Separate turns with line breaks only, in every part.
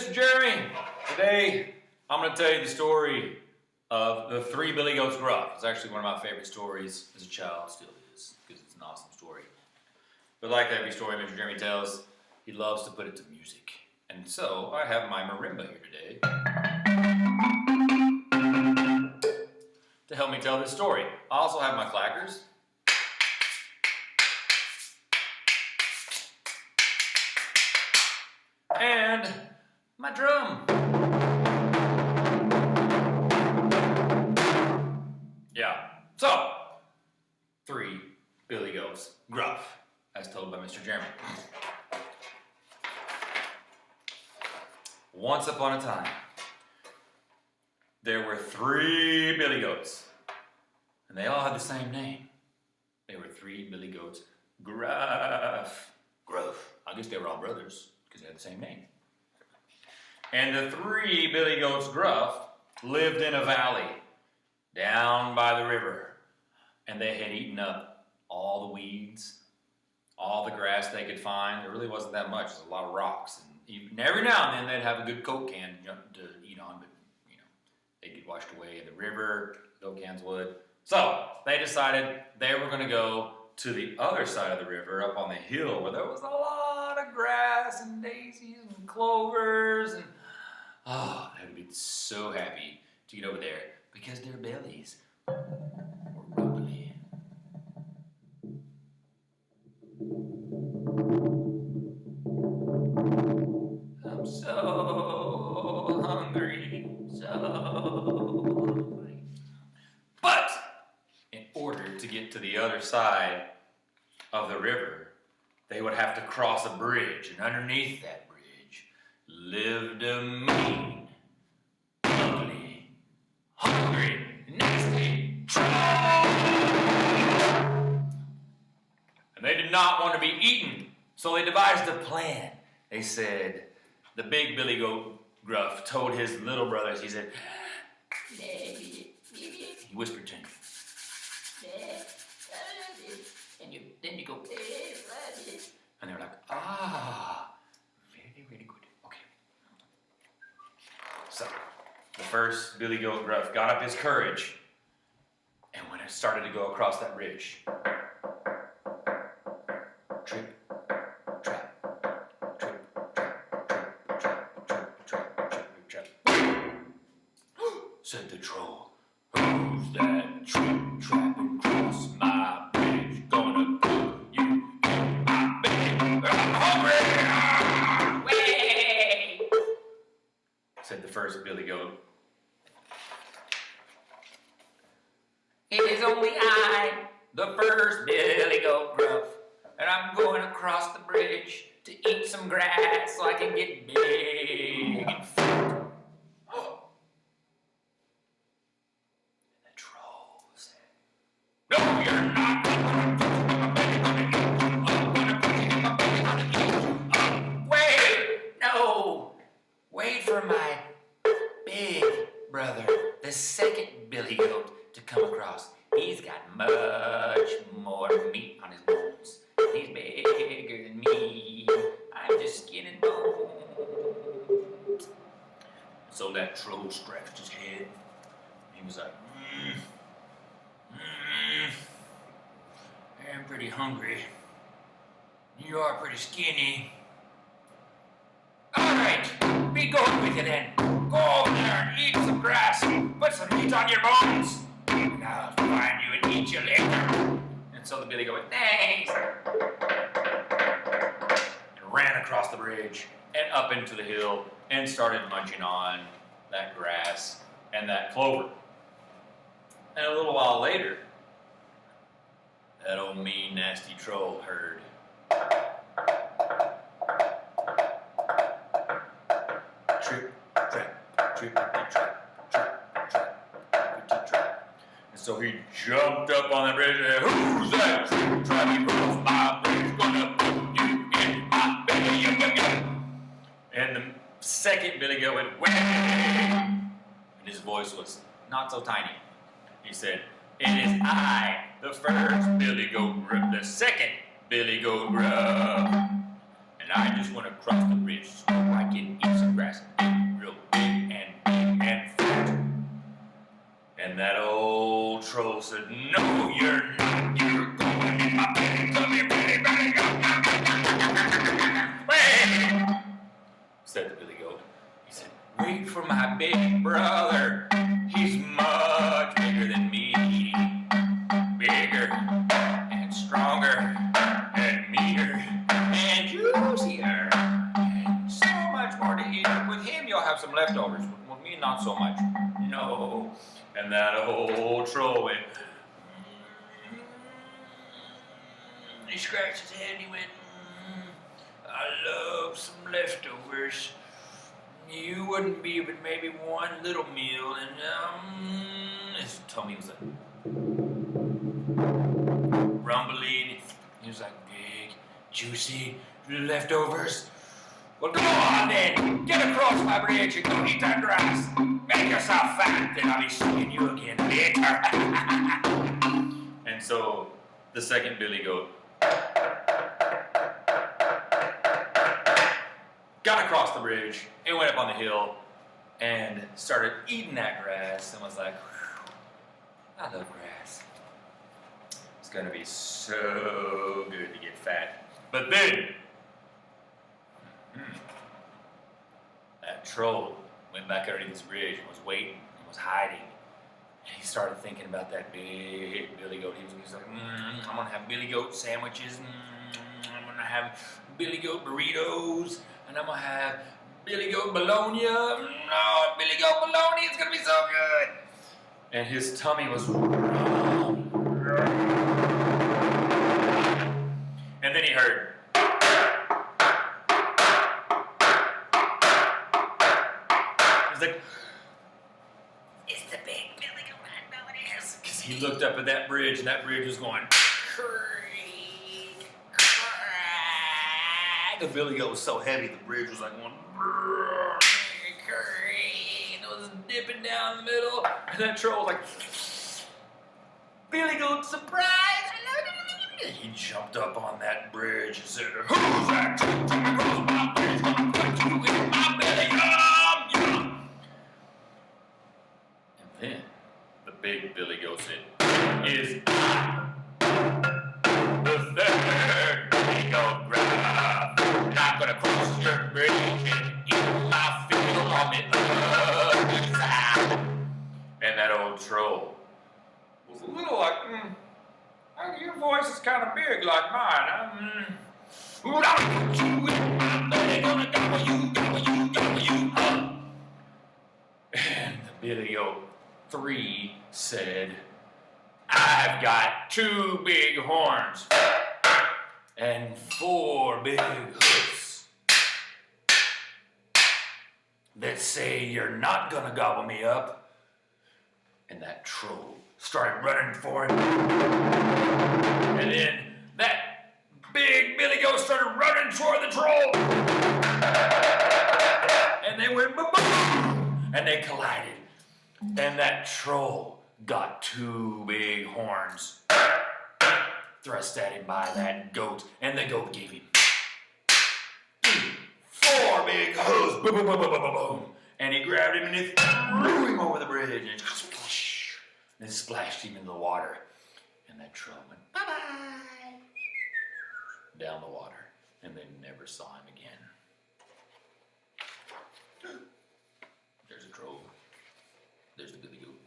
this is Jeremy. Today, I'm going to tell you the story of the three Billy Goats Gruff. It's actually one of my favorite stories as a child, still is, because it's an awesome story. But like every story Mr. Jeremy tells, he loves to put it to music. And so, I have my marimba here today to help me tell this story. I also have my clackers. And my drum. Yeah, so, three Billy Goats Gruff, as told by Mr. Jeremy. Once upon a time, there were three Billy Goats, and they all had the same name. They were three Billy Goats Gruff. Gruff. I guess they were all brothers, because they had the same name. And the three Billy Goats Gruff lived in a valley down by the river. And they had eaten up all the weeds, all the grass they could find. There really wasn't that much. There's a lot of rocks. And every now and then they'd have a good Coke can to eat on, but they'd get washed away in the river, Coke cans would. So they decided they were going to go to the other side of the river, up on the hill, where there was a lot of grass and daisies and clovers, and they would be so happy to get over there because their bellies were rumbly. I'm so hungry, so hungry. But in order to get to the other side of the river, they would have to cross a bridge, and underneath that bridge lived a mean, ugly, hungry, nasty troll. And they did not want to be eaten, so they devised a plan. They said, the big Billy Goat Gruff told his little brothers, he said, he whispered to him, and then you go, and they're like, very, very good. Okay. So, the first Billy Goat Gruff got up his courage, and when it started to go across that bridge, trip, trap, trip, trap, trip, trap, trip, trap, trip, trap. Said the troll, who's that trip, trapping across my bridge? Gonna put you in my bed. I'm hungry! Way! Said the first Billy Goat. It is only I, the first Billy Goat Gruff, and I'm going across the bridge to eat some grass so I can get big and fat. No, you're not. Wait, no. Wait for my big brother, the second Billy Goat, to come across. He's got much more meat on his bones. He's bigger than me. I'm just skin and bones. So that troll scratched his head. He was like, I'm pretty hungry. You are pretty skinny. Alright, be going with you then. Go over there and eat some grass. Put some meat on your bones. And I'll find you and eat you later. And so the Billy Goat went, thanks. And ran across the bridge and up into the hill and started munching on that grass and that clover. And a little while later, that old mean, nasty troll heard. Trip, trap, trip, trap, trip, trap, trap. And so he jumped up on the bridge and said, who's that trip, trapping across my bridge? Gonna put you in my belly. And the second Billy Goat went, whang! And his voice was not so tiny. He said, it is I, the first Billy Goat Gruff, the second Billy Goat Gruff. and I just want to cross the bridge so I can eat some grass. Real big and fat. And that old troll said, no, you're not. You're going in my belly. Come here, Billy, Billy Goat. Said the Billy Goat. He said, wait for my big brother. He's much bigger than me. Bigger and stronger and meaner and juicier. And so much more to eat. With him, you'll have some leftovers. With me, not so much. No. And that old troll went. He scratched his head and he went, I love some leftovers. You wouldn't be but maybe one little meal, and his tummy was like rumbling. He was like big, juicy leftovers. Well, go on then, get across my bridge and go eat that grass. Make yourself fat, then I'll be seeing you again later. And so the second Billy Goat got across the bridge and went up on the hill and started eating that grass and was like, I love grass. It's gonna be so good to get fat. But then, that troll went back underneath this bridge and was waiting and was hiding. And he started thinking about that big Billy Goat. He was like, I'm gonna have Billy Goat sandwiches. I'm gonna have Billy Goat burritos. And I'm gonna have Billy Goat bologna. No, Billy Goat bologna, it's gonna be so good. And his tummy was and then he heard. He's like, it's the big Billy Goat, I know it is. Because he looked up at that bridge, and that bridge was going creak, crack. The Billy Goat was so heavy, the bridge was like going creak. It was dipping down the middle, and that troll was like, Billy Goat, surprise! And he jumped up on that bridge and said, who's that troll coming across my bridge? Gonna put you in my belly, yum, yum. And then the big Billy Goat said, is the third Billy Goat Gruff. Not gonna cross your bridge and eat my fill on the other side. And that old troll was a little like, your voice is kind of big like mine. I'll put you in my belly, gonna gobble you, gobble you, gobble you up. And the Billy Goat 3 said, I've got 2 big horns and 4 big hoofs that say you're not gonna gobble me up. And that troll started running for him. And then that big Billy Goat started running toward the troll. And they went boom, boom, and they collided. And that troll got 2 big horns thrust at him by that goat. And the goat gave him 4 big hooves. Boom, boom, boom, boom, boom, boom, boom. And he grabbed him and he threw him over the bridge. And splashed him in the water. And that troll went bye-bye down the water. And they never saw him again. There's a troll. There's the Billy Goat.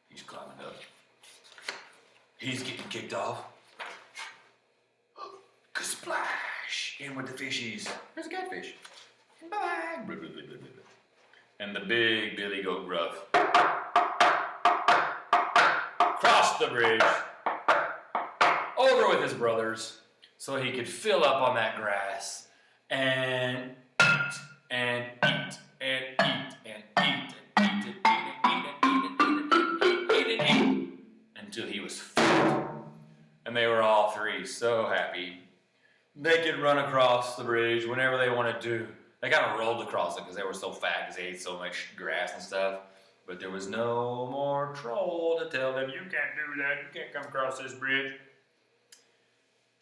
He's climbing up. He's getting kicked off. Splash! In with the fishies. There's a catfish. Bye-bye. And the big Billy Goat Gruff crossed the bridge over with his brothers so he could fill up on that grass and eat and eat and eat and eat and eat and eat and eat until he was full. And they were all 3 so happy. They could run across the bridge whenever they wanted to. They kind of rolled across it because they were so fat because they ate so much grass and stuff. But there was no more troll to tell them, you can't do that, you can't come across this bridge.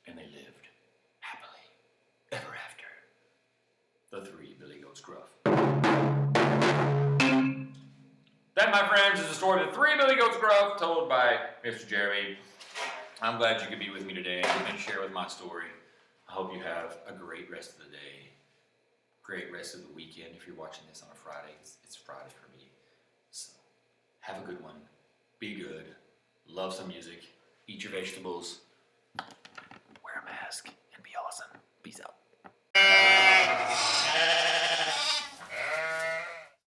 And they lived happily the three Billy Goats Gruff. That, my friends, is the story of the three Billy Goats Gruff, told by Mr. Jeremy. I'm glad you could be with me today and share with my story. I hope you have a great rest of the day, great rest of the weekend. If you're watching this on a Friday, it's Friday for me. So have a good one. Be good. Love some music. Eat your vegetables. Wear a mask and be awesome. Peace out.